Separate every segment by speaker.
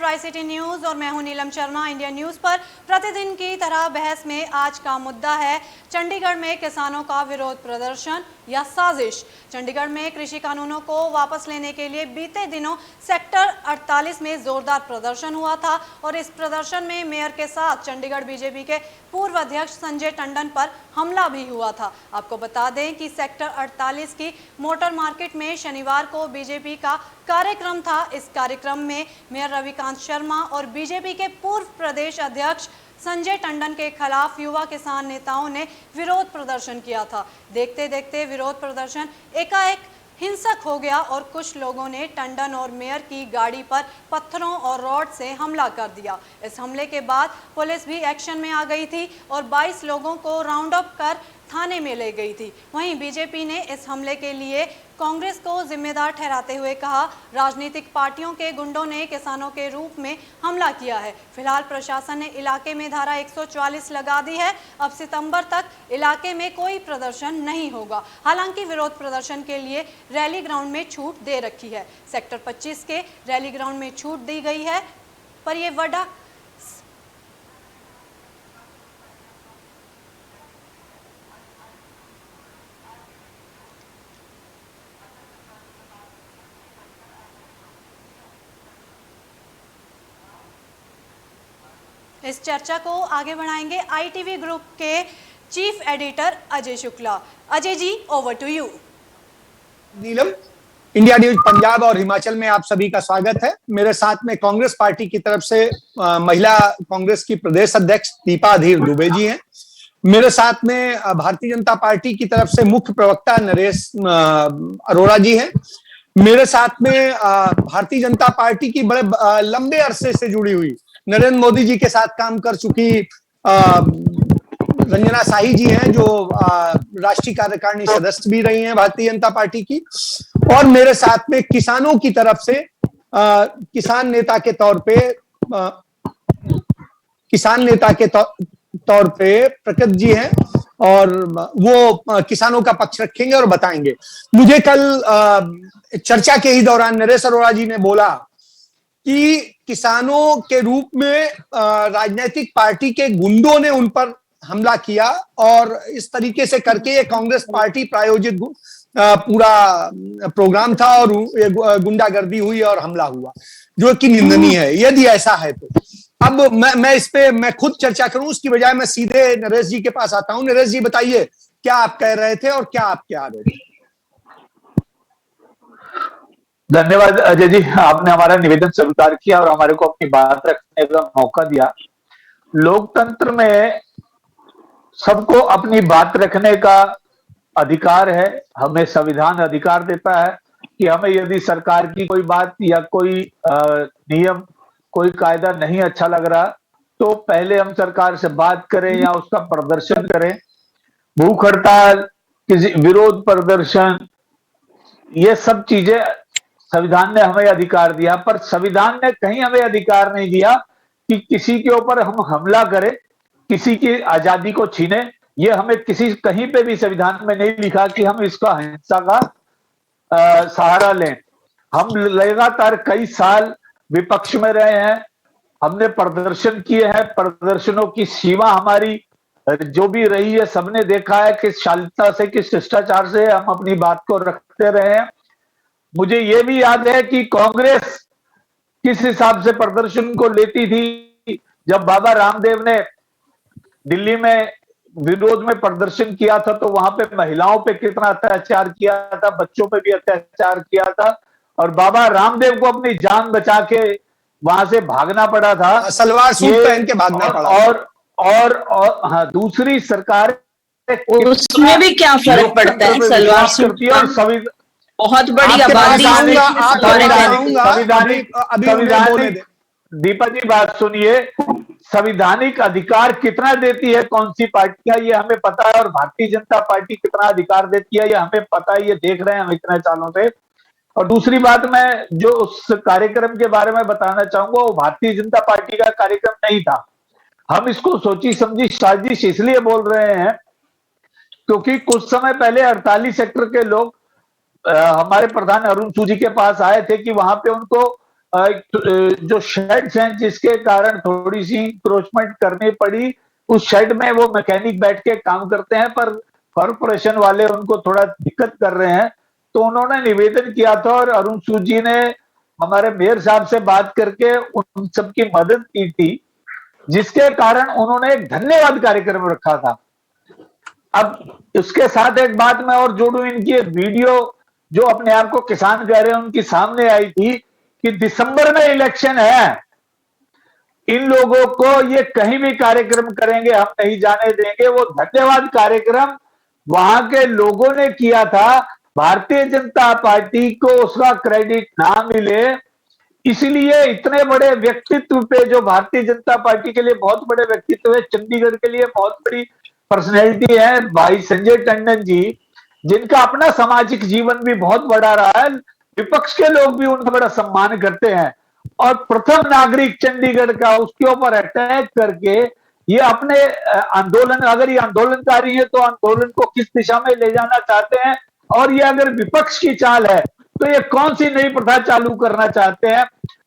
Speaker 1: Tri city news और मैं हूं नीलम शर्मा। इंडिया न्यूज पर प्रतिदिन की तरह बहस में आज का मुद्दा है चंडीगढ़ में किसानों का विरोध प्रदर्शन या साजिश। चंडीगढ़ में कृषि कानूनों को वापस लेने के लिए बीते दिनों सेक्टर 48 में जोरदार प्रदर्शन हुआ था और इस प्रदर्शन में मेयर के साथ चंडीगढ़ बीजेपी के पूर्व अध्यक्ष संजय टंडन पर हमला भी हुआ था। आपको बता दें कि सेक्टर 48 की मोटर मार्केट में शनिवार को बीजेपी का कार्यक्रम था। इस कार्यक्रम में मेयर रविकांत शर्मा और बीजेपी के पूर्व प्रदेश अध्यक्ष संजय टंडन के खिलाफ युवा किसान नेताओं ने विरोध प्रदर्शन किया था। देखते देखते विरोध प्रदर्शन एकाएक हिंसक हो गया और कुछ लोगों ने टंडन और मेयर की गाड़ी पर पत्थरों और रॉड से हमला कर दिया। इस हमले के बाद पुलिस भी एक्शन में आ गई थी और 22 लोगों को राउंड अप कर थाने में ले गई थी। वहीं बीजेपी ने इस हमले के लिए कांग्रेस को जिम्मेदार ठहराते हुए कहा, राजनीतिक पार्टियों के गुंडों ने किसानों के रूप में हमला किया है। फिलहाल प्रशासन ने इलाके में धारा 144 लगा दी है। अब सितंबर तक इलाके में कोई प्रदर्शन नहीं होगा। हालांकि विरोध प्रदर्शन के लिए रैली ग्राउंड में छूट दे रखी है। सेक्टर 25 के रैली ग्राउंड में छूट दी गई है, पर यह वडा इस चर्चा को आगे बढ़ाएंगे आईटीवी ग्रुप के chief editor Ajay Shukla. Ajay ji, over to you.
Speaker 2: Neelam, India News Punjab और हिमाचल में आप सभी का स्वागत है। मेरे साथ में कांग्रेस पार्टी की तरफ से महिला कांग्रेस की प्रदेश अध्यक्ष दीपा अधीर दुबे जी हैं। मेरे साथ में भारतीय जनता पार्टी की तरफ से मुख्य प्रवक्ता नरेश अरोड़ा जी हैं। मेरे साथ में भारतीय जनता पार्टी की बड़े लंबे अरसे से जुड़ी हुई, नरेंद्र मोदी जी के साथ काम कर चुकी रंजना शाही जी हैं, जो राष्ट्रीय कार्यकारिणी सदस्य भी रही हैं भारतीय जनता पार्टी की। और मेरे साथ में किसानों की तरफ से किसान नेता के तौर पे प्रकृत जी हैं और वो किसानों का पक्ष रखेंगे और बताएंगे। मुझे कल चर्चा के ही दौरान नरेश अरोड़ा जी ने बोला कि किसानों के रूप में राजनीतिक पार्टी के गुंडों ने उन पर हमला किया और इस तरीके से करके ये कांग्रेस पार्टी प्रायोजित पूरा प्रोग्राम था और गुंडागर्दी हुई और हमला हुआ, जो कि निंदनीय है। यदि ऐसा है तो अब मैं इस पे मैं खुद चर्चा करूं, उसकी बजाय मैं सीधे नरेश जी के पास आता हूं। नरेश जी, बताइए क्या आप कह रहे थे और क्या आप क्या आ रहे थे?
Speaker 3: धन्यवाद अजय जी, आपने हमारा निवेदन स्वीकार किया और हमारे को अपनी बात रखने का मौका दिया। लोकतंत्र में सबको अपनी बात रखने का अधिकार है। हमें संविधान अधिकार देता है कि हमें यदि सरकार की कोई बात या कोई नियम, कोई कायदा नहीं अच्छा लग रहा तो पहले हम सरकार से बात करें या उसका प्रदर्शन करें। भूख हड़ताल, किसी विरोध प्रदर्शन, ये सब चीजें संविधान ने हमें अधिकार दिया, पर संविधान ने कहीं हमें अधिकार नहीं दिया कि किसी के ऊपर हम हमला करें, किसी की आजादी को छीने। ये हमें किसी कहीं पे भी संविधान में नहीं लिखा कि हम इसका हिंसा का सहारा लें। हम लगातार कई साल विपक्ष में रहे हैं, हमने प्रदर्शन किए हैं। प्रदर्शनों की सीमा हमारी जो भी रही है, सबने देखा है किस शालीनता से, किस शिष्टाचार से हम अपनी बात को रखते रहे हैं। मुझे यह भी याद है कि कांग्रेस किस हिसाब से प्रदर्शन को लेती थी। जब बाबा रामदेव ने दिल्ली में विरोध में प्रदर्शन किया था तो वहां पे महिलाओं पे कितना अत्याचार किया था, बच्चों पे भी अत्याचार किया था और बाबा रामदेव को अपनी जान बचा के वहां से भागना पड़ा था,
Speaker 2: सलवार सूट पहन के भागना पड़ा।
Speaker 3: और हाँ, दूसरी सरकार
Speaker 4: उसमें भी क्या फर्क पड़ता है? सलवार सूट और बहुत बड़ी आबादी।
Speaker 3: दीपा जी, बात सुनिए। संविधानिक अधिकार कितना देती है कौन सी पार्टियां, ये हमें पता है, और भारतीय जनता पार्टी कितना अधिकार देती है ये हमें पता है, ये देख रहे हैं हम इतने सालों से। और दूसरी बात, मैं जो उस कार्यक्रम के बारे में बताना चाहूंगा वो भारतीय जनता पार्टी का कार्यक्रम नहीं था। हम इसको सोची समझी साजिश इसलिए बोल रहे हैं क्योंकि कुछ समय पहले 48 सेक्टर के लोग हमारे प्रधान अरुण सूजी के पास आए थे कि वहां पे उनको जो शेड्स हैं जिसके कारण थोड़ी सी इंक्रोचमेंट करनी पड़ी, उस शेड में वो मैकेनिक बैठ के काम करते हैं, पर कॉरपोरेशन वाले उनको थोड़ा दिक्कत कर रहे हैं। तो उन्होंने निवेदन किया था और अरुण सूद जी ने हमारे मेयर साहब से बात करके उन सबकी मदद की थी, जिसके कारण उन्होंने एक धन्यवाद कार्यक्रम रखा था। अब उसके साथ एक बात मैं और जोड़ूं, इनकी एक वीडियो जो अपने आप को किसान कह रहे हैं उनकी सामने आई थी कि दिसंबर में इलेक्शन है, इन लोगों को ये कहीं भी कार्यक्रम करेंगे हम नहीं जाने देंगे। वो धन्यवाद कार्यक्रम वहां के लोगों ने किया था, भारतीय जनता पार्टी को उसका क्रेडिट ना मिले, इसलिए इतने बड़े व्यक्तित्व पे, जो भारतीय जनता पार्टी के लिए बहुत बड़े व्यक्तित्व है, चंडीगढ़ के लिए बहुत बड़ी पर्सनैलिटी है भाई संजय टंडन जी, जिनका अपना सामाजिक जीवन भी बहुत बड़ा रहा है, विपक्ष के लोग भी उनका बड़ा सम्मान करते हैं। और प्रथम नागरिक चंडीगढ़ का, उसके ऊपर अटैक करके ये अपने आंदोलन, अगर ये आंदोलनकारी है तो आंदोलन को किस दिशा में ले जाना चाहते हैं, और ये अगर विपक्ष की चाल है तो ये कौन सी नई प्रथा चालू करना चाहते हैं।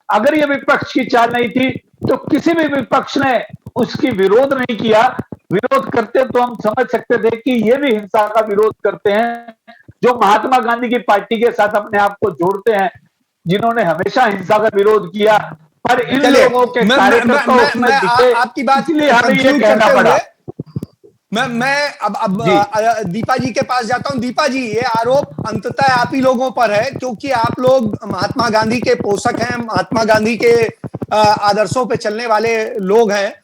Speaker 3: अगर ये विपक्ष की चाल नहीं थी तो किसी भी विपक्ष ने उसकी विरोध नहीं किया। विरोध करते तो हम समझ सकते थे कि ये भी हिंसा का विरोध करते हैं, जो महात्मा गांधी की पार्टी के साथ अपने आप को जोड़ते हैं, जिन्होंने हमेशा हिंसा का विरोद किया, पर इन लोगों के कार्यकर्ता उसमें दिखे,
Speaker 2: आपकी बात
Speaker 3: इसलिए हमें ये कहना पड़ा।
Speaker 2: मैं अब दीपा जी के पास जाता हूं। दीपा जी, ये आरोप अंततः आप ही लोगों पर है, क्योंकि आप लोग महात्मा गांधी के पोषक हैं, महात्मा गांधी के आदर्शों पे चलने वाले लोग हैं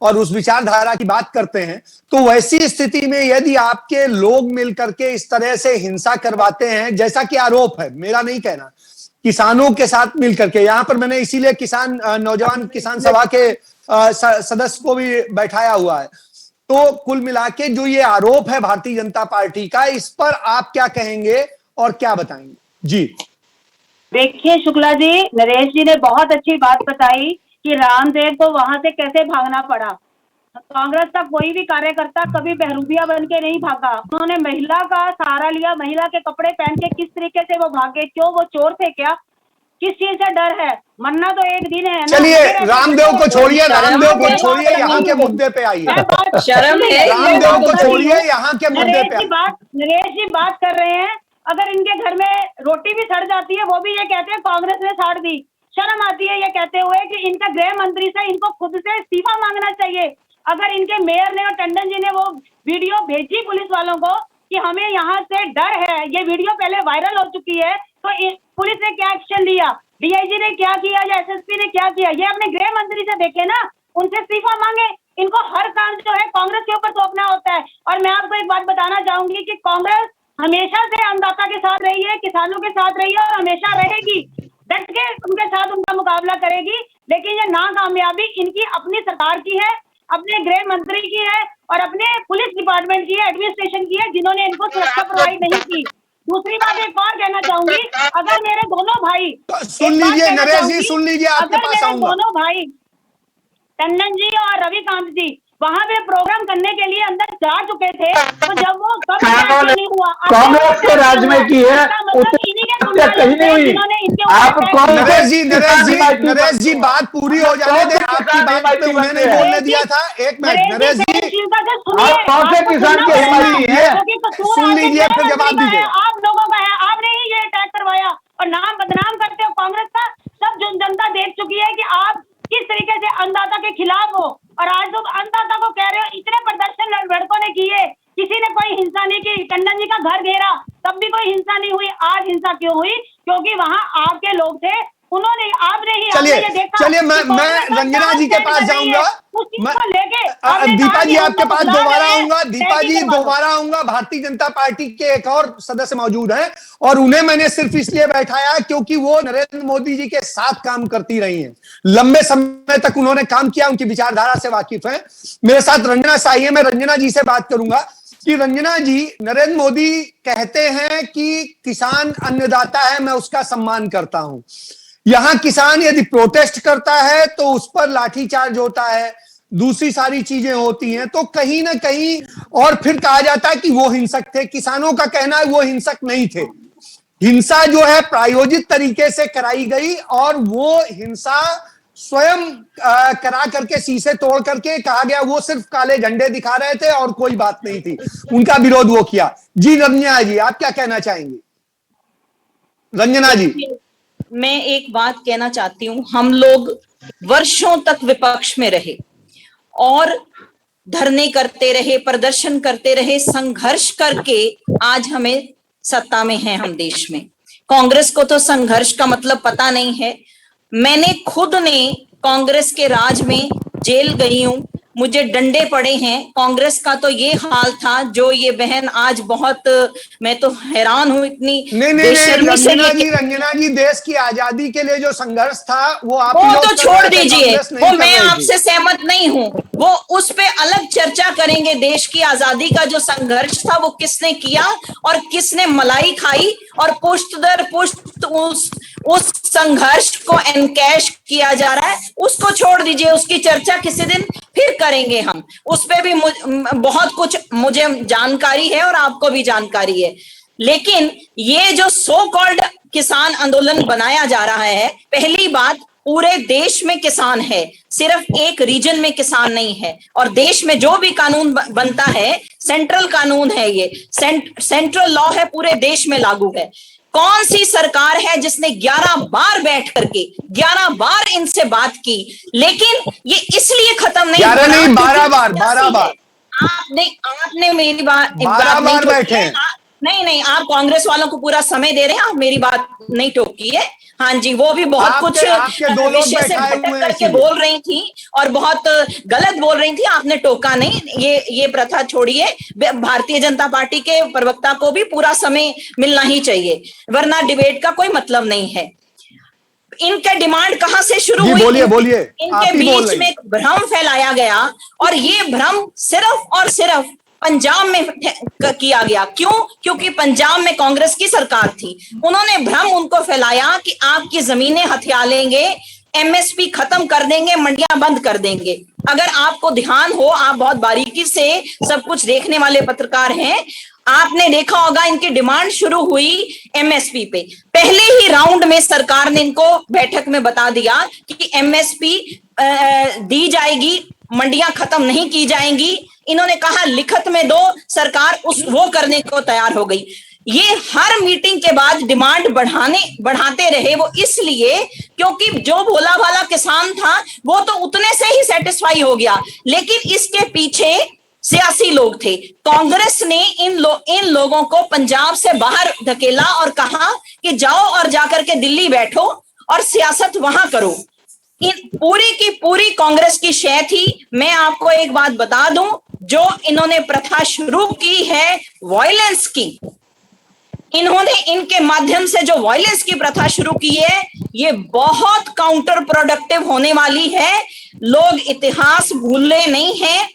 Speaker 2: और उस विचारधारा की बात करते हैं। तो वैसी स्थिति में यदि आपके लोग मिलकर के इस तरह से हिंसा करवाते हैं, जैसा कि आरोप है, मेरा नहीं कहना, किसानों के साथ मिलकर के, यहां पर मैंने इसीलिए किसान नौजवान किसान सभा के सदस्य को भी बैठाया हुआ है। तो कुल मिला के जो ये आरोप है भारतीय जनता पार्टी का, इस पर आप क्या कहेंगे और क्या बताएंगे? जी
Speaker 5: देखिए शुक्ला जी, नरेश जी ने बहुत अच्छी बात बताई कि रामदेव को वहां से कैसे भागना पड़ा। कांग्रेस का कोई भी कार्यकर्ता कभी बहरूपिया बन के नहीं भागा। उन्होंने महिला का सहारा लिया, महिला के कपड़े पहन के किस तरीके से वो भागे। क्यों? वो चोर थे क्या? किस चीज से डर है? मरना तो एक दिन है ना।
Speaker 2: चलिए रामदेव को छोड़िए, रामदेव को छोड़िए, यहाँ के मुद्दे पे आइए।
Speaker 4: शर्म है,
Speaker 2: रामदेव को छोड़िए, यहाँ के मुद्दे पे।
Speaker 5: नरेश जी बात कर रहे हैं, अगर इनके घर में रोटी भी सड़ जाती है वो भी ये कहते हैं कांग्रेस ने साड़ दी। शर्म आती है ये कहते हुए कि इनका गृह मंत्री से इनको खुद से इस्तीफा मांगना चाहिए। अगर इनके मेयर ने और टंडन जी ने वो वीडियो भेजी पुलिस वालों को कि हमें यहाँ से डर है, ये वीडियो पहले वायरल हो चुकी है, तो पुलिस ने क्या एक्शन लिया, डीआईजी ने क्या किया या एसएसपी ने क्या किया, ये अपने गृह मंत्री से देखे ना, उनसे इस्तीफा मांगे। इनको हर काम जो है कांग्रेस के ऊपर थोपना होता है। और मैं आपको एक बात बताना चाहूंगी कि कांग्रेस हमेशा से अन्नदाता के साथ रही है, किसानों के साथ रही है और हमेशा रहेगी, डट के उनके साथ उनका मुकाबला करेगी। लेकिन ये नाकामयाबी इनकी अपनी सरकार की है, अपने गृह मंत्री की है और अपने पुलिस डिपार्टमेंट की है, एडमिनिस्ट्रेशन की है, जिन्होंने इनको सुरक्षा प्रोवाइड नहीं की। दूसरी बात एक और कहना चाहूंगी, अगर मेरे दोनों भाई,
Speaker 2: सुन लीजिए नरेश जी, सुन लीजिए, आपके पास आऊंगा।
Speaker 5: दोनों भाई टंडन जी और रविकांत जी वहां पे प्रोग्राम करने के लिए अंदर जा चुके थे, तो जब वो नहीं हुआ,
Speaker 3: कांग्रेस के राज में की है, कहीं नहीं हुई। आप नरेश
Speaker 2: जी बात पूरी हो जाने दें, आपकी बात पे उन्हें नहीं बोलने दिया था। एक मिनट नरेश जी,
Speaker 3: आप कौन से किसान के हिमायती हैं?
Speaker 2: सुन लीजिए फिर जवाब दीजिए।
Speaker 5: आप लोगों का है, आपने ही ये अटैक करवाया और नाम बदनाम करते हो कांग्रेस का। सब जनता देख चुकी है कि आप किस तरीके से अन्नदाता के खिलाफ हो, और आज तुम अन्नदाता को कह रहे हो। इतने प्रदर्शन लड़कों ने किए, किसी ने कोई हिंसा नहीं की। टंडन जी का घर घेरा तब भी कोई हिंसा नहीं हुई। आज हिंसा क्यों हुई? क्योंकि वहां आपके लोग थे, उन्होंने आपने ही
Speaker 2: चलिए मैं रंजना जी के पास जाऊंगा, दीपा जी आपके पास दोबारा आऊंगा। दीपा जी दोबारा आऊंगा। भारतीय जनता पार्टी के एक और सदस्य मौजूद हैं और उन्हें मैंने सिर्फ इसलिए बैठाया क्योंकि वो नरेंद्र मोदी जी के साथ काम करती रही हैं, लंबे समय तक उन्होंने काम किया, उनकी विचारधारा से वाकिफ है। मेरे साथ रंजना साही है, मैं रंजना जी से बात करूंगा कि रंजना जी, नरेंद्र मोदी कहते हैं कि किसान अन्नदाता है, मैं उसका सम्मान करता हूं। यहां किसान यदि प्रोटेस्ट करता है तो उस पर लाठीचार्ज होता है, दूसरी सारी चीजें होती हैं, तो कहीं ना कहीं और फिर कहा जाता है कि वो हिंसक थे। किसानों का कहना है वो हिंसक नहीं थे। हिंसा जो है प्रायोजित तरीके से कराई गई और वो हिंसा स्वयं करा करके शीशे तोड़ करके कहा गया वो सिर्फ काले झंडे दिखा रहे थे और कोई बात नहीं थी, उनका विरोध वो किया। जी रंजना जी, आप क्या कहना चाहेंगी? रंजना जी,
Speaker 4: मैं एक बात कहना चाहती हूं, हम लोग वर्षों तक विपक्ष में रहे और धरने करते रहे, प्रदर्शन करते रहे, संघर्ष करके आज हमें सत्ता में है हम देश में। कांग्रेस को तो संघर्ष का मतलब पता नहीं है। मैंने खुद ने कांग्रेस के राज में जेल गई हूं, मुझे डंडे पड़े हैं। कांग्रेस का तो ये हाल था जो ये बहन आज बहुत, मैं तो हैरान हूं इतनी बेशर्मी से।
Speaker 2: रंजना जी, देश की आजादी के लिए जो संघर्ष था वो आप
Speaker 4: तो छोड़ दीजिए, वो मैं आपसे सहमत नहीं हूं, वो उस पे अलग चर्चा करेंगे। देश की आजादी का जो संघर्ष था वो किसने किया और किसने मलाई खाई और पुष्ट दर पुष्ट उस संघर्ष को एनकैश किया जा रहा है, उसको छोड़ दीजिए, उसकी चर्चा किसी दिन फिर करेंगे हम। उस पे भी बहुत कुछ मुझे जानकारी है और आपको भी जानकारी है। लेकिन ये जो सो कॉल्ड किसान आंदोलन बनाया जा रहा है, पहली बात पूरे देश में किसान है, सिर्फ एक रीजन में किसान नहीं है। और देश में जो भी कानून बनता है सेंट्रल कानून है, ये सेंट्रल लॉ है, पूरे देश में लागू है। कौन सी सरकार है जिसने 11 बार बैठ करके 11 बार इनसे बात की, लेकिन ये इसलिए खत्म नहीं,
Speaker 2: 11 नहीं 12 बार
Speaker 4: आपने मेरी बात
Speaker 2: 12 बार बैठे।
Speaker 4: नहीं, आप कांग्रेस वालों को पूरा समय दे रहे हैं, आप मेरी बात नहीं टोकी है। हाँ जी, वो भी बहुत कुछ विषय से भटक करके बोल रही थी और बहुत गलत बोल रही थी, आपने टोका नहीं। ये प्रथा छोड़िए, भारतीय जनता पार्टी के प्रवक्ता को भी पूरा समय मिलना ही चाहिए, वरना डिबेट का कोई मतलब नहीं है। इनका डिमांड कहां से शुरू हुई?
Speaker 2: बोलिए।
Speaker 4: इनके बीच में भ्रम फैलाया गया और ये भ्रम सिर्फ और सिर्फ पंजाब में किया गया। क्यों? क्योंकि पंजाब में कांग्रेस की सरकार थी। उन्होंने भ्रम उनको फैलाया कि आपकी जमीनें हथिया लेंगे, एमएसपी खत्म कर देंगे, मंडियां बंद कर देंगे। अगर आपको ध्यान हो, आप बहुत बारीकी से सब कुछ देखने वाले पत्रकार हैं, आपने देखा होगा इनकी डिमांड शुरू हुई एमएसपी पे। पहले ही राउंड में सरकार ने इनको बैठक में बता दिया कि एमएसपी दी जाएगी, मंडियां खत्म नहीं की जाएंगी। इन्होंने कहा लिखित में दो, सरकार वो करने को तैयार हो गई। ये हर मीटिंग के बाद डिमांड बढ़ाते रहे, वो इसलिए क्योंकि जो भोला भाला किसान था वो तो उतने से ही सेटिस्फाई हो गया, लेकिन इसके पीछे सियासी लोग थे। कांग्रेस ने इन लोगों को पंजाब से बाहर धकेला और कहा कि जाओ और जाकर के दिल्ली बैठो और सियासत वहां करो। इन पूरी की पूरी कांग्रेस की शय थी। मैं आपको एक बात बता दूं, जो इन्होंने प्रथा शुरू की है वायलेंस की, इन्होंने इनके माध्यम से जो वायलेंस की प्रथा शुरू की है, ये बहुत काउंटर प्रोडक्टिव होने वाली है। लोग इतिहास भूले नहीं हैं।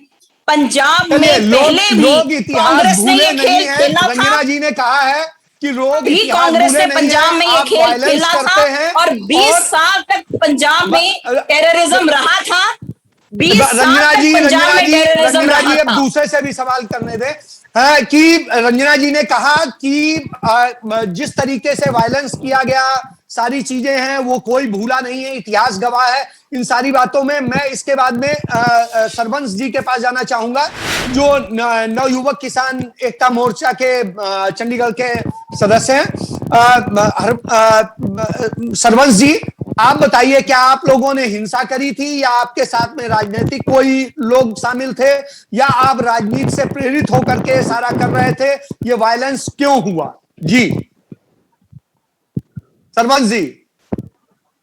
Speaker 4: पंजाब में पहले भी कांग्रेस ने ये खेल खेला था।
Speaker 2: रंजना जी ने कहा है कि लोग
Speaker 4: भी कांग्रेस ने पंजाब में ये खेल खेला था और 20 साल तक पंजाब में टेररिज्म रहा था। 20 साल तक पंजाब में टेररिज्म रहा था।
Speaker 2: अब दूसरे से भी सवाल करने दे कि रंजना जी ने कहा कि जिस तरीके से वायलेंस किया गया, सारी चीजें हैं वो कोई भूला नहीं है, इतिहास गवाह है इन सारी बातों में। मैं इसके बाद में सरवंश जी के पास जाना चाहूंगा, जो नवयुवक किसान एकता मोर्चा के चंडीगढ़ के सदस्य हैं। सरवंश जी, आप बताइए, क्या आप लोगों ने हिंसा करी थी या आपके साथ में राजनीतिक कोई लोग शामिल थे, या आप राजनीति से प्रेरित होकर के सारा कर रहे थे? ये वायलेंस क्यों हुआ? जी सरवंश जी।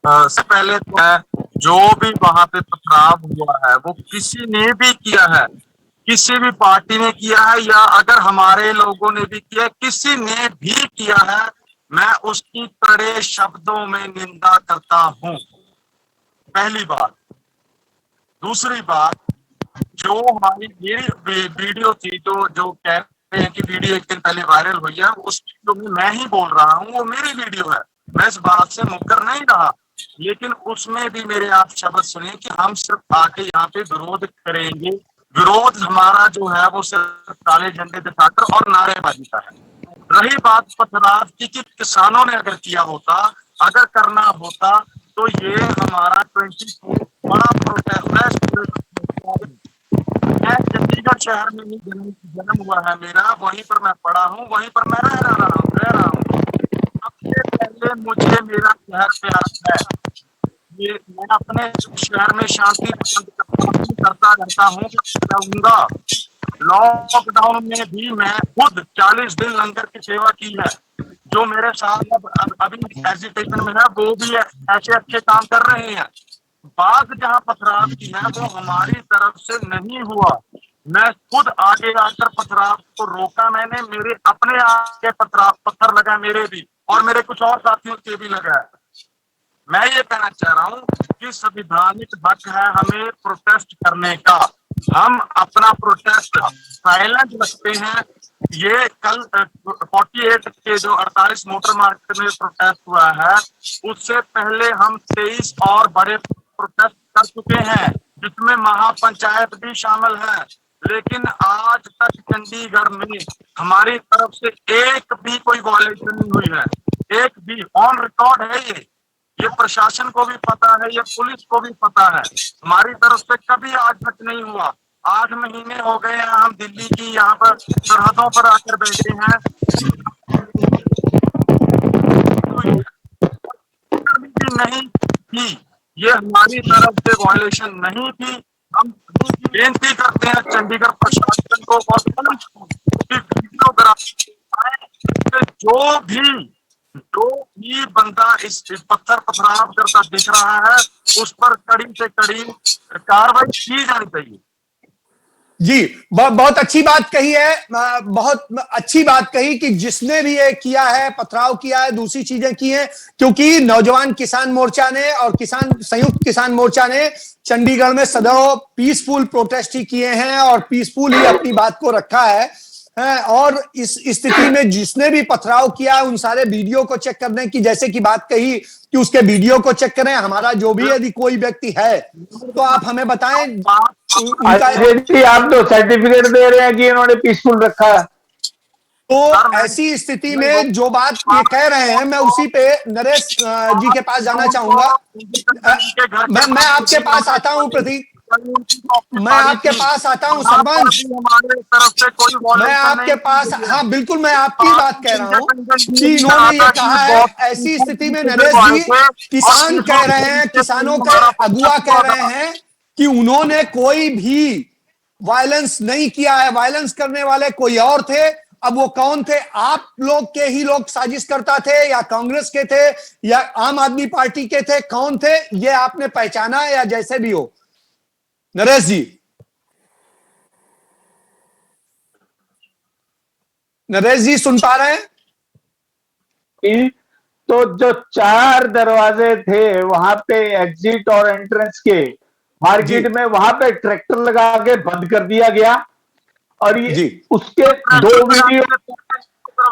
Speaker 6: सबसे पहले तो जो भी वहां पे पथराव हुआ है वो किसी ने भी किया है, किसी भी पार्टी ने किया है, या अगर हमारे लोगों ने भी किया, किसी ने भी किया है, मैं उसकी कड़े शब्दों में निंदा करता हूं। पहली बात। दूसरी बात, जो हमारी मेरी वीडियो थी, जो कह रहे हैं कि वीडियो एक दिन पहले वायरल हुई है, उस वीडियो में मैं ही बोल रहा हूं, वो मेरी वीडियो है, मैं इस बात से मुकर नहीं रहा। लेकिन उसमें भी मेरे आप शब्द सुने कि हम सिर्फ आके यहाँ पे विरोध करेंगे। विरोध हमारा जो है वो सिर्फ काले झंडे दिखाकर और नारेबाजी का है। रही बात पथराव की कि किसानों ने अगर किया होता, अगर करना होता, तो ये हमारा 24 बड़ा प्रोटेस्ट है। मैं चंडीगढ़ शहर में ही जन्म हुआ है मेरा, वहीं पर मैं पढ़ा हूँ, वहीं पर मैं रह रहा हूँ। सबसे पहले मुझे मेरा शहर प्यार है। ये मैं अपने शहर में शांति पसंद करता रहता हूँ, रहूंगा। लॉकडाउन में भी मैं खुद 40 दिन लंगर की सेवा की है। जो मेरे साथ अभी एजुकेशन में है, वो भी ऐसे अच्छे काम कर रहे हैं। बात जहाँ पथराव की है, वो हमारी तरफ से नहीं हुआ। मैं खुद आगे आकर पथराव को रोका, मैंने मेरे अपने आगे पत्थर लगा मेरे भी, और मेरे कुछ और साथियों के भी लगा है। मैं ये कहना चाह रहा हूँ कि संविधानिक हक है हमें प्रोटेस्ट करने का। हम अपना प्रोटेस्ट साइलेंट रखते हैं। ये कल 48 के जो 48 मोटर मार्केट में प्रोटेस्ट हुआ है, उससे पहले हम 23 और बड़े प्रोटेस्ट कर चुके हैं, जिसमें महापंचायत भी शामिल है। लेकिन आज तक चंडीगढ़ में हमारी तरफ से एक भी कोई वॉयलेशन नहीं हुई है, एक भी। ऑन रिकॉर्ड है ये प्रशासन को भी पता है, ये पुलिस को भी पता है। हमारी तरफ से कभी आज तक नहीं हुआ। 8 महीने हो गए हैं हम दिल्ली की यहाँ पर सरहदों पर आकर बैठे हैं। नहीं थी, ये हमारी तरफ से वॉयलेशन नहीं थी। हम बेनती करते हैं चंडीगढ़ प्रशासन को और पुलिस को कि जो भी बंदा इस पत्थर पथराव करता दिख रहा है, उस पर कड़ी से कड़ी कार्रवाई की जानी चाहिए।
Speaker 2: जी, बहुत अच्छी बात कही है, बहुत अच्छी बात कही कि जिसने भी ये किया है, पथराव किया है, दूसरी चीजें की हैं, क्योंकि नौजवान किसान मोर्चा ने और संयुक्त किसान मोर्चा ने चंडीगढ़ में सदैव पीसफुल प्रोटेस्ट ही किए हैं और पीसफुल ही अपनी बात को रखा है। और इस स्थिति में जिसने भी पथराव किया, उन सारे वीडियो को चेक करने की, जैसे कि बात कही कि उसके वीडियो को चेक करें। हमारा जो भी यदि कोई व्यक्ति है तो आप हमें बताएं।
Speaker 3: आप तो सर्टिफिकेट दे रहे हैं कि इन्होंने पीसफुल रखा है।
Speaker 2: तो ऐसी स्थिति में जो बात ये कह रहे हैं, मैं उसी पे नरेश जी के पास जाना चाहूंगा। मैं आपके पास आता हूं प्रतीक, मैं आपके पास आता हूं सरपंच, मैं आपके पास, हाँ बिल्कुल, मैं आपकी बात कह रहा हूं कि इन्होंने ये कहा है। ऐसी स्थिति में नरेश जी, किसान कह रहे हैं, किसानों के अगुआ कह रहे हैं कि उन्होंने कोई भी वायलेंस नहीं किया है, वायलेंस करने वाले कोई और थे। अब वो कौन थे? आप लोग के ही लोग साजिश करता थे, या कांग्रेस के थे, या आम आदमी पार्टी के थे? कौन थे ये आपने पहचाना, या जैसे भी हो? नरेश जी, नरेश जी सुन पा रहे हैं?
Speaker 3: तो जो 4 दरवाजे थे वहां पे एग्जिट और एंट्रेंस के मार्केट में, वहां पे ट्रैक्टर लगा के बंद कर दिया गया। और ये उसके 2 वीडियो,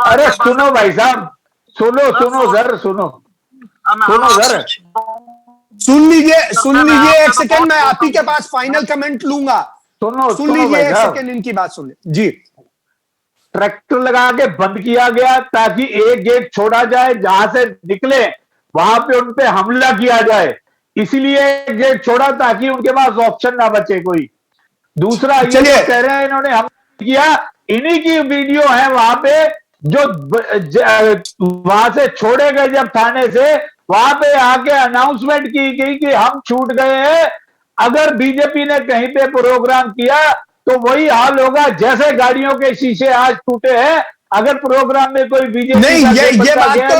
Speaker 3: अरे सुनो भाई साहब, सुनो जर सुनो जर,
Speaker 2: सुन लीजिए एक सेकंड, मैं आप ही के पास फाइनल कमेंट लूंगा। सुन लीजिए एक सेकंड, इनकी बात सुन लीजिए जी।
Speaker 3: ट्रैक्टर लगा के बंद किया गया ताकि एक गेट छोड़ा जाए, जहां से निकले वहां पे उन पे हमला किया जाए, इसलिए गेट छोड़ा ताकि उनके पास ऑप्शन ना बचे कोई दूसरा। ये कह रहे हैं इन्होंने हमला किया, इन्हीं की वीडियो है वहां पे, जो वहां से छोड़े गए जब थाने से, वहां पे आके अनाउंसमेंट की गई कि हम छूट गए हैं। अगर बीजेपी ने कहीं पे प्रोग्राम किया तो वही हाल होगा जैसे गाड़ियों के शीशे आज टूटे हैं। अगर प्रोग्राम में कोई बीजेपी
Speaker 2: नहीं, ये बात तो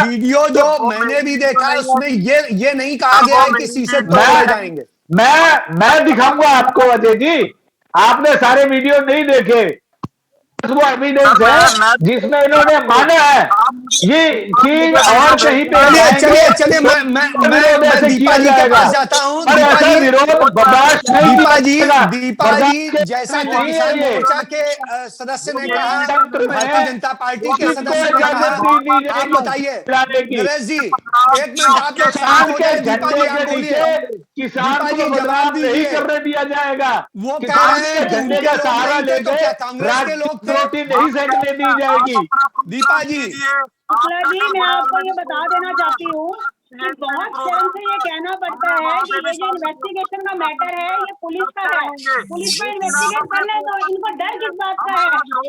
Speaker 3: वीडियो
Speaker 2: जो मैंने भी देखा है उसमें ये नहीं कहा गया है कि शीशे तोड़े जाएंगे।
Speaker 3: मैं दिखाऊंगा आपको अजय जी, आपने सारे वीडियो नहीं देखे। वो एविडेंस है जिसमें इन्होंने माना है ये कि और कहीं पे
Speaker 2: चलिए मैं दीपा जी के पास जाता हूँ। दीपा जी जैसा कि किसान मोर्चा के सदस्य ने कहा, भारतीय जनता पार्टी के सदस्य ने कहा, आप बताइए नरेश जी, एक मिनट आप लोग शांत हो जाए। दीपा जी आप बोलिए।
Speaker 3: किसान
Speaker 2: दीपा
Speaker 3: को
Speaker 2: जी, जवाब
Speaker 3: बदनाम नहीं
Speaker 2: दीजिए।
Speaker 3: करने दिया जाएगा।
Speaker 2: वो कह
Speaker 3: किसान
Speaker 2: रहे
Speaker 3: के
Speaker 2: हैं
Speaker 3: झंडे
Speaker 2: उनके
Speaker 3: का
Speaker 2: लोग
Speaker 3: सहारा
Speaker 2: नहीं थे, तो
Speaker 3: लेके
Speaker 2: क्या कांग्रेस के लोग थे?
Speaker 3: रोटी नहीं सेकने दी जाएगी।
Speaker 2: दीपा जी,
Speaker 5: शुक्ला जी, मैं आपको ये बता देना चाहती हूँ कि बहुत शर्म से ये कहना पड़ता है कि ये जो इन्वेस्टिगेशन का मैटर है ये पुलिस का है, पुलिस का इन्वेस्टिगेट कर ले, तो इनको डर किस बात का है?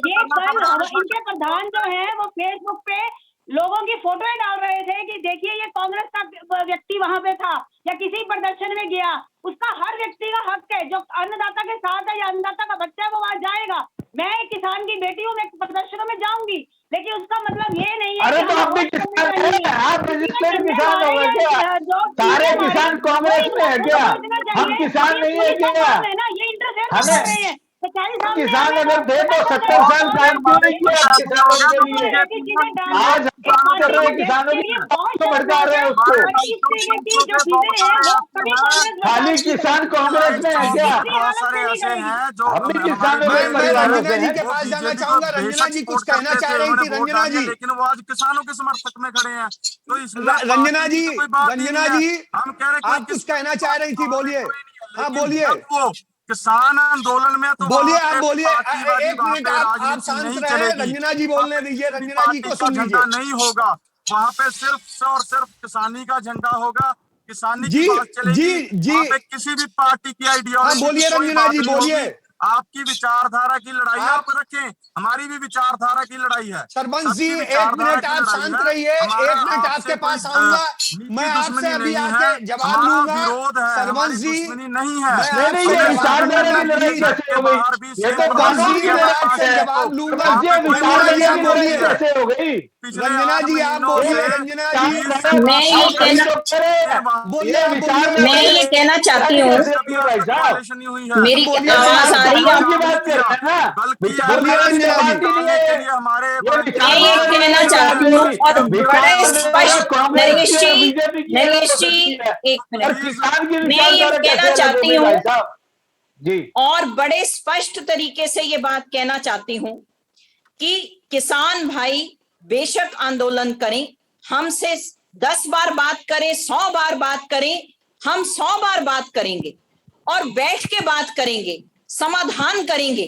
Speaker 5: ये कल इनके प्रधान जो है वो फेसबुक पे लोगों की फोटोएं डाल रहे थे कि देखिए ये कांग्रेस का व्यक्ति वहां पे था या किसी प्रदर्शन में गया। उसका हर व्यक्ति का हक है, जो अन्नदाता के साथ है या अन्नदाता का बच्चा है वो वहां जाएगा। मैं एक किसान की बेटी हूँ, मैं प्रदर्शनों में जाऊंगी, लेकिन उसका मतलब ये नहीं है
Speaker 3: अरे
Speaker 5: कि
Speaker 3: तो
Speaker 5: हमें
Speaker 3: आप भी
Speaker 5: वोट करने
Speaker 3: किसान
Speaker 5: का नहीं
Speaker 3: हैं,
Speaker 5: है।
Speaker 3: आप
Speaker 5: किसी ने
Speaker 3: रजिस्टर्ड
Speaker 5: झंडे
Speaker 3: किसान हो
Speaker 5: मारे
Speaker 3: गए क्या?
Speaker 5: या जो
Speaker 3: सारे
Speaker 5: झंडे मारे,
Speaker 3: किसान
Speaker 5: तो
Speaker 3: कांग्रेस में है
Speaker 5: इनको
Speaker 3: क्या?
Speaker 5: समझना
Speaker 3: हम
Speaker 5: चाहिए।
Speaker 3: किसान
Speaker 5: ये
Speaker 3: नहीं है
Speaker 5: पुलिस का
Speaker 3: क्या?
Speaker 5: काम है ना, ये इंटरफेयर कर
Speaker 3: हमें
Speaker 5: रहे हैं। सच्चाई सामने
Speaker 3: किसान
Speaker 5: आने
Speaker 3: अगर
Speaker 5: दो,
Speaker 3: थे तो
Speaker 5: पता चल
Speaker 3: 70
Speaker 5: जाएगा
Speaker 3: साल
Speaker 5: कौन है
Speaker 3: काम क्यों नहीं
Speaker 5: कौन
Speaker 3: किया किसानों के लिए?
Speaker 5: ऐसी चीजें डालना
Speaker 3: आज
Speaker 5: एक
Speaker 3: हम कर
Speaker 5: पार्टी
Speaker 3: रहे
Speaker 5: को
Speaker 3: हैं
Speaker 5: देश
Speaker 3: किसानों
Speaker 5: के
Speaker 3: की
Speaker 5: लिए
Speaker 3: बात
Speaker 5: बहुत
Speaker 3: को भड़का रहे हैं उसको।
Speaker 5: और इस तरीके की जो चीजें हैं वो कभी कांग्रेस
Speaker 3: खाली
Speaker 5: बर्दाश्त नहीं
Speaker 3: किसान
Speaker 5: करेगी।
Speaker 3: कांग्रेस में है क्या?
Speaker 5: किसी
Speaker 6: बहुत
Speaker 5: हालत
Speaker 6: सारे
Speaker 5: में नहीं
Speaker 6: ऐसे
Speaker 5: करेगी।
Speaker 6: हैं जो
Speaker 3: हम भी
Speaker 6: हमारे
Speaker 3: किसानों के
Speaker 2: मैं
Speaker 3: परिवारों
Speaker 2: रंजना
Speaker 3: से
Speaker 2: जी
Speaker 3: हैं।
Speaker 2: के
Speaker 6: वो
Speaker 2: पास जाना
Speaker 6: बीजेपी को
Speaker 2: चाहूंगा। रंजना
Speaker 6: बेशक
Speaker 2: जी कुछ
Speaker 6: सपोर्ट
Speaker 2: कहना
Speaker 6: करते
Speaker 2: चाह
Speaker 6: थे,
Speaker 2: रही
Speaker 6: उन्होंने
Speaker 2: थी।
Speaker 6: वोट
Speaker 2: रंजना
Speaker 6: डाले,
Speaker 2: जी,
Speaker 6: लेकिन वो आज किसानों के समर्थक में खड़े हैं। तो इसमें
Speaker 2: रंजना
Speaker 6: पार्टी
Speaker 2: जी,
Speaker 6: की तो कोई बात ही
Speaker 2: रंजना
Speaker 6: नहीं है।
Speaker 2: जी,
Speaker 6: हम कह रहे कोई
Speaker 2: आप कुछ
Speaker 6: किसान
Speaker 2: कहना
Speaker 6: की
Speaker 2: चाह
Speaker 6: पार्टी
Speaker 2: रही
Speaker 6: तो
Speaker 2: थी,
Speaker 6: हमें
Speaker 2: बोलिए।
Speaker 6: कोई नहीं है,
Speaker 2: हाँ,
Speaker 6: लेकिन
Speaker 2: बोलिए।
Speaker 6: जब वो किसान आंदोलन में तो
Speaker 2: बोलिए,
Speaker 6: वहां
Speaker 2: आप
Speaker 6: पे
Speaker 2: बोलिए।
Speaker 6: पार्टीवादी,
Speaker 2: एक
Speaker 6: वहां
Speaker 2: मिनट,
Speaker 6: पे
Speaker 2: आप
Speaker 6: राजनीति
Speaker 2: शांत
Speaker 6: नहीं
Speaker 2: रहे।
Speaker 6: चलेगी।
Speaker 2: रंजना जी
Speaker 6: वहां
Speaker 2: बोलने
Speaker 6: पे
Speaker 2: दीजिए।
Speaker 6: किसी भी
Speaker 2: रंजना जी
Speaker 6: पार्टी
Speaker 2: को
Speaker 6: का
Speaker 2: सुन लीजिए।
Speaker 6: झंडा नहीं होगा। वहां पे सिर्फ और सिर्फ किसानी का झंडा होगा, किसानी की
Speaker 2: जी,
Speaker 6: बात
Speaker 2: जी,
Speaker 6: चलेगी।
Speaker 2: जी।
Speaker 6: वहां पे किसी भी पार्टी की
Speaker 2: हाँ,
Speaker 6: आइडियोलॉजी की
Speaker 2: बोलिए
Speaker 6: कोई
Speaker 2: रंजना
Speaker 6: बात
Speaker 2: जी,
Speaker 6: नहीं
Speaker 2: बोलिए।
Speaker 6: होगी। आपकी विचारधारा की लड़ाई
Speaker 2: आप,
Speaker 6: आप रखें, हमारी भी विचारधारा की लड़ाई है,
Speaker 2: सरपंच जी,
Speaker 6: सबकी
Speaker 2: एक
Speaker 6: विचारधारा
Speaker 2: मिनट
Speaker 6: की
Speaker 2: आप
Speaker 6: लड़ाई
Speaker 2: शांत
Speaker 6: है।
Speaker 2: रहिए।
Speaker 6: हमारा
Speaker 2: एक मिनट
Speaker 6: आपसे
Speaker 2: आपके
Speaker 6: कोई
Speaker 2: पास आऊंगा। मैं
Speaker 6: निजी
Speaker 2: आपसे
Speaker 6: दुश्मनी
Speaker 2: अभी
Speaker 6: नहीं है,
Speaker 2: आके जवाब
Speaker 6: हमारा
Speaker 2: लूंगा।
Speaker 6: विरोध है,
Speaker 2: सरपंच
Speaker 6: हमारी
Speaker 2: जी,
Speaker 6: दुश्मनी नहीं है।
Speaker 2: मैं
Speaker 3: नहीं नहीं,
Speaker 2: आपसे
Speaker 3: ये
Speaker 2: जवाब
Speaker 3: विचारधारा
Speaker 2: लूंगा
Speaker 3: की लड़ाई
Speaker 2: प्लीज।
Speaker 3: कैसे हो
Speaker 6: के
Speaker 3: गई?
Speaker 6: बाहर भी
Speaker 3: ये
Speaker 6: सेम
Speaker 3: तो
Speaker 2: सरपंच
Speaker 3: कानून
Speaker 2: जी,
Speaker 3: की
Speaker 6: प्रदर्शन
Speaker 2: मैं
Speaker 6: किया
Speaker 3: लड़ाई
Speaker 6: था
Speaker 2: आपसे
Speaker 3: है।
Speaker 6: 5 मई
Speaker 2: जवाब
Speaker 6: को।
Speaker 2: लूंगा।
Speaker 6: वहां
Speaker 3: ये
Speaker 6: पे कोई
Speaker 2: रंजना जी,
Speaker 3: विचारधारा
Speaker 2: आप
Speaker 3: की
Speaker 6: राजनीति
Speaker 3: लड़ाई
Speaker 6: नहीं
Speaker 2: बोलिए।
Speaker 6: है।
Speaker 3: कैसे हो गई?
Speaker 6: पिछले
Speaker 2: रंजना
Speaker 6: 8
Speaker 2: जी, आप
Speaker 6: महीनों
Speaker 2: बोलिए।
Speaker 6: से
Speaker 2: रंजना जी,
Speaker 3: मैं
Speaker 4: मैं ये कहना
Speaker 2: बोलिए,
Speaker 3: ये
Speaker 2: आप बोलिए।
Speaker 3: विचारधारा
Speaker 4: मैं ये कहना चाहती हूँ,
Speaker 3: कैसे होगी भाई साहब?
Speaker 6: वायलेशन नहीं हुई है।
Speaker 4: मेरी
Speaker 2: बोलिए
Speaker 4: आवाज आ रही है?
Speaker 3: कानून की बात कर रहे हैं ना,
Speaker 6: बल्कि
Speaker 2: बोलिए
Speaker 3: विचारधारा की तो
Speaker 2: रंजना जी।
Speaker 3: बात ही नहीं
Speaker 6: के
Speaker 3: है।
Speaker 6: लिए हमारे
Speaker 3: ये
Speaker 4: मैं ये
Speaker 3: विचारधारा की
Speaker 4: कहना
Speaker 3: लड़ाई बात
Speaker 4: चाहती
Speaker 3: नहीं
Speaker 4: हूँ
Speaker 3: हुई।
Speaker 4: और बड़े
Speaker 3: विचारधारा
Speaker 4: स्पष्ट,
Speaker 3: कांग्रेस की है, बीजेपी की है,
Speaker 4: नरेश
Speaker 3: कांग्रेस
Speaker 4: जी,
Speaker 3: की है।
Speaker 4: एक
Speaker 3: और
Speaker 4: मिनट,
Speaker 3: किसान की
Speaker 4: मैं ये
Speaker 3: विचारधारा
Speaker 4: कहना
Speaker 3: कैसे अलग हो
Speaker 4: चाहती
Speaker 3: गई
Speaker 4: हूँ
Speaker 3: भाई साहब? जी,
Speaker 4: और बड़े स्पष्ट तरीके से ये बात कहना चाहती हूँ कि किसान भाई बेशक आंदोलन करें, हमसे 10 बार बात करें, 100 बार बात करें, हम 100 बार बात करेंगे और बैठ के बात करेंगे, समाधान करेंगे।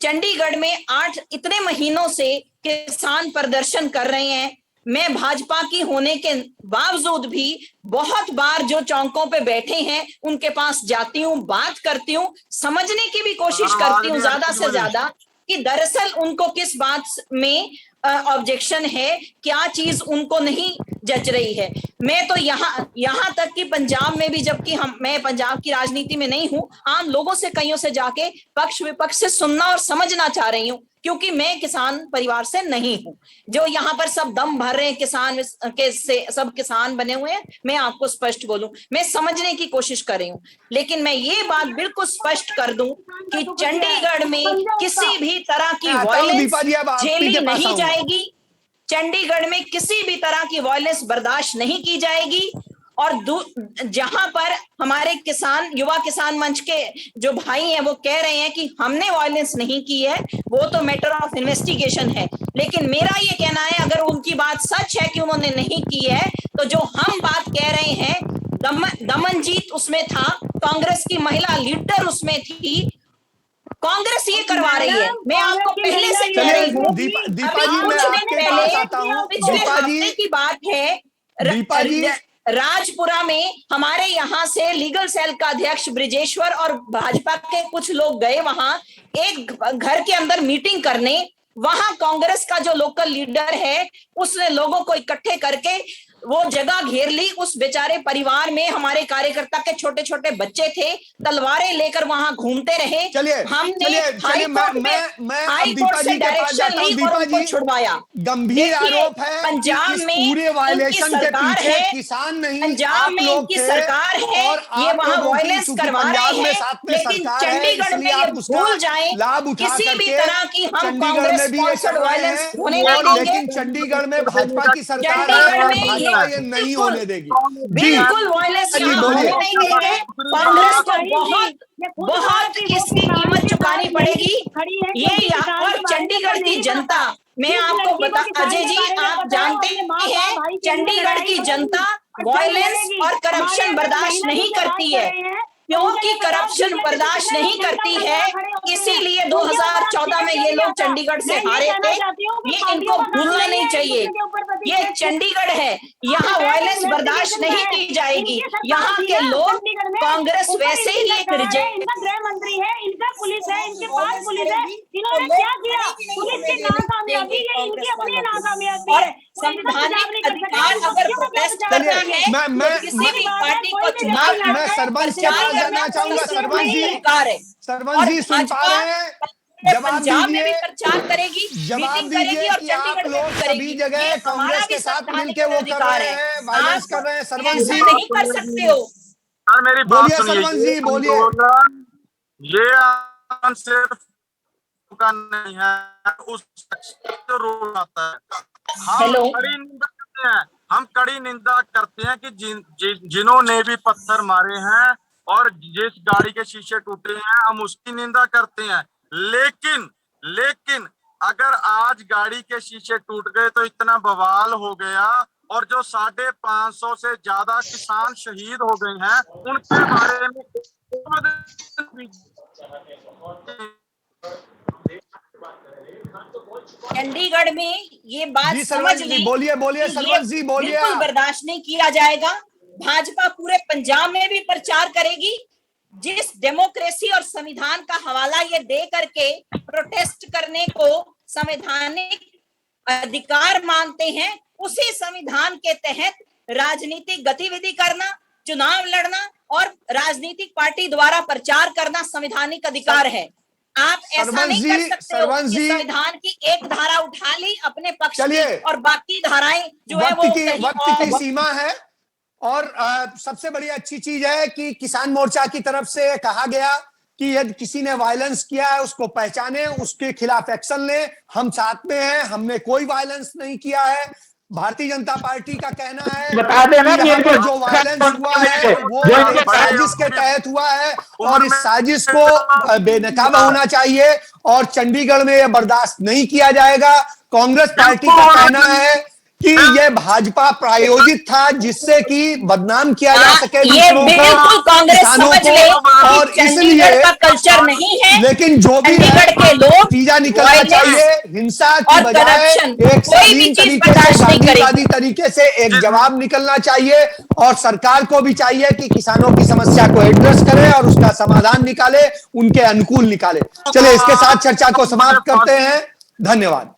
Speaker 4: चंडीगढ़ में 8 इतने महीनों से किसान प्रदर्शन कर रहे हैं। मैं भाजपा की होने के बावजूद भी बहुत बार जो चौकों पे बैठे हैं उनके पास जाती हूँ, बात करती हूँ, समझने की भी कोशिश करती हूँ ज्यादा से ज्यादा कि दरअसल उनको किस बात में ऑब्जेक्शन है, क्या चीज उनको नहीं जच रही है। मैं तो यहाँ तक कि पंजाब में भी, जबकि मैं पंजाब की राजनीति में नहीं हूं, आम लोगों से कईयों से जाके पक्ष विपक्ष से सुनना और समझना चाह रही हूं, क्योंकि मैं किसान परिवार से नहीं हूं। जो यहाँ पर सब दम भर रहे हैं किसान के से, सब किसान बने हुए हैं, मैं आपको स्पष्ट बोलूं, मैं समझने की कोशिश कर रही हूं। लेकिन मैं ये बात बिल्कुल स्पष्ट कर दूं कि चंडीगढ़ में किसी भी तरह की वायलेंस
Speaker 2: दीपा जी, अब आपके
Speaker 4: झेली
Speaker 2: पास
Speaker 4: नहीं
Speaker 2: आऊंगा।
Speaker 4: जाएगी। चंडीगढ़ में किसी भी तरह की वायलेंस बर्दाश्त नहीं की जाएगी। और जहां पर हमारे किसान, युवा किसान मंच के जो भाई हैं वो कह रहे हैं कि हमने वायलेंस नहीं की है, वो तो मैटर ऑफ इन्वेस्टिगेशन है। लेकिन मेरा ये कहना है, अगर उनकी बात सच है कि उन्होंने नहीं की है, तो जो हम बात कह रहे हैं, दमनजीत उसमें था, कांग्रेस की महिला लीडर उसमें थी, कांग्रेस ये करवा रही है। मैं आपको पहले से कह रही हूँ,
Speaker 2: दीपा जी,
Speaker 4: अभी
Speaker 2: मैं
Speaker 4: कुछ दिन
Speaker 2: आपके
Speaker 4: पहले,
Speaker 2: पास आता हूँ।
Speaker 4: पिछले
Speaker 2: दीपा जी,
Speaker 4: हफ्ते की बात है,
Speaker 2: दीपा जी,
Speaker 4: राजपुरा में हमारे यहाँ से लीगल सेल का अध्यक्ष ब्रिजेश्वर और भाजपा के कुछ लोग गए वहां एक घर के अंदर मीटिंग करने। वहां कांग्रेस का जो लोकल लीडर है उसने लोगों को इकट्ठे करके वो जगह घेर ली। उस बेचारे परिवार में हमारे कार्यकर्ता के छोटे छोटे बच्चे थे, तलवारें लेकर वहां घूमते रहे। हमने हाई कोर्ट से डायरेक्शन ली और उनको छुड़वाया।
Speaker 2: गंभीर आरोप है
Speaker 4: पंजाब में
Speaker 2: पूरे वायलेशन के पीछे किसान नहीं,
Speaker 4: पंजाब में इनकी सरकार है, ये वहां वायलेंस करवा रहे हैं। लेकिन चंडीगढ़ में ये भूल जाएं, किसी भी तरह की हम कांग्रेस स्पॉन्सर्ड वायलेंस होने नहीं देंगे।
Speaker 2: लेकिन चंडीगढ़ में भाजपा की सरकार
Speaker 4: चंडीगढ़ में
Speaker 2: ये नहीं होने देगी।
Speaker 4: बिल्कुल वायलेंस यहाँ होने नहीं देंगे। कांग्रेस को बहुत इसकी कीमत चुकानी पड़ेगी। ये यहाँ और चंडीगढ़ की जनता, मैं आपको बता, अजय जी आप जानते हैं चंडीगढ़ की जनता वायलेंस और करप्शन बर्दाश्त नहीं करती है, क्योंकि करप्शन बर्दाश्त नहीं करती है, इसीलिए 2014 में ये लोग चंडीगढ़ से हारे थे। ये इनको भूलना नहीं चाहिए, ये चंडीगढ़ है, यहाँ वायलेंस बर्दाश्त नहीं की जाएगी। यहाँ के लोग कांग्रेस वैसे ही एक रिजेक्ट
Speaker 5: गृह मंत्री है, इनका पुलिस है, इनके पास पुलिस है, इन्होंने क्या किया? पुलिस की नाकामयाबी है, इनकी अपनी नाकामयाबी है।
Speaker 4: संवैधानिक अधिकार अगर प्रोटेस्ट करना है तो किसी भी पार्टी को चुनाव
Speaker 2: मैं सरपंच के पास जाना चाहूंगा। सरपंच जी,
Speaker 4: अधिकार है।
Speaker 2: सरपंच जी सुन पा रहे हैं? जवाब
Speaker 4: पंजाब में भी
Speaker 2: दीजिए,
Speaker 4: प्रचार करेगी,
Speaker 2: जवाब
Speaker 4: मीटिंग करेगी
Speaker 2: दीजिए
Speaker 4: और
Speaker 2: कि आप
Speaker 4: चंडीगढ़ में
Speaker 2: लोग
Speaker 4: भी करेगी।
Speaker 2: सभी जगह
Speaker 4: ये
Speaker 2: कांग्रेस
Speaker 4: हमारा
Speaker 2: के
Speaker 4: भी
Speaker 2: साथ
Speaker 4: संवैधानिक
Speaker 2: मिलके वो कर
Speaker 4: अधिकार
Speaker 2: रहे
Speaker 4: है।
Speaker 2: हैं, वायलेंस
Speaker 4: आप
Speaker 2: कर रहे हैं। सरपंच
Speaker 4: ऐसा
Speaker 2: जी
Speaker 4: नहीं कर सकते हो।
Speaker 6: यार मेरी बात
Speaker 2: बोलिए
Speaker 6: सुनिए,
Speaker 2: सरपंच जी,
Speaker 6: ये
Speaker 2: बोलिए।
Speaker 6: आंदोलन, ये आंदोलन सिर्फ का नहीं है, उस जो रोल आता है। हम
Speaker 4: हेलो।
Speaker 6: कड़ी निंदा करते हैं, हम कड़ी निंदा करते हैं कि जिन्होंने भी पत्थर मारे हैं और जिस गाड़ी के शीशे टूटे हैं, हम उसकी निंदा करते हैं। लेकिन अगर आज गाड़ी के शीशे टूट गए तो इतना बवाल हो गया, और जो 550 से ज्यादा किसान शहीद हो गए हैं, उनके बारे में
Speaker 4: चंडीगढ़ में ये बात
Speaker 2: जी
Speaker 4: समझ
Speaker 2: सरपंच जी,
Speaker 4: ली,
Speaker 2: बोलिए बोलिए
Speaker 4: कि
Speaker 2: सरपंच
Speaker 4: ये
Speaker 2: जी, बोलिए
Speaker 4: बिल्कुल
Speaker 2: आप।
Speaker 4: बर्दाश्त नहीं किया जाएगा। भाजपा पूरे पंजाब में भी प्रचार करेगी। जिस डेमोक्रेसी और संविधान का हवाला ये दे करके प्रोटेस्ट करने को संवैधानिक अधिकार मानते हैं, उसी संविधान के तहत राजनीतिक गतिविधि करना, चुनाव लड़ना और राजनीतिक पार्टी द्वारा प्रचार करना संवैधानिक अधिकार है। आप ऐसा नहीं कर सकते हो कि संविधान की एक धारा उठा ली अपने पक्ष की और बाकी धाराएं जो है वो
Speaker 2: वक्त की सीमा है। और सबसे बड़ी अच्छी चीज है कि किसान मोर्चा की तरफ से कहा गया कि यदि किसी ने वायलेंस किया है उसको पहचाने, उसके खिलाफ एक्शन ले। हम साथ में हैं, हमने कोई वायलेंस नहीं किया है। भारतीय जनता पार्टी का कहना है
Speaker 3: बता देना
Speaker 2: कि यहाँ पर जो वायलेंस हुआ है वो एक साजिश के तहत हुआ है और इस साजिश को बेनकाब होना चाहिए और चंडीगढ़ में ये बर्दाश्त नहीं किया जाएगा। कांग्रेस पार्टी का कहना है कि ये भाजपा प्रायोजित था जिससे कि बदनाम किया जा सके
Speaker 4: ये बिल्कुल कांग्रेस समझ ले
Speaker 2: और
Speaker 4: इसलिए का कल्चर नहीं है।
Speaker 2: लेकिन जो भी
Speaker 4: चंडीगढ़ के लोग
Speaker 2: नतीजा निकलना चाहिए, हिंसा की बजाय एक शालीन तरीके से, गांधीवादी तरीके से एक जवाब निकलना चाहिए और सरकार को भी चाहिए कि किसानों की समस्या को एड्रेस करे और उसका समाधान निकाले, उनके अनुकूल निकाले। चले इसके साथ चर्चा को समाप्त करते हैं। धन्यवाद।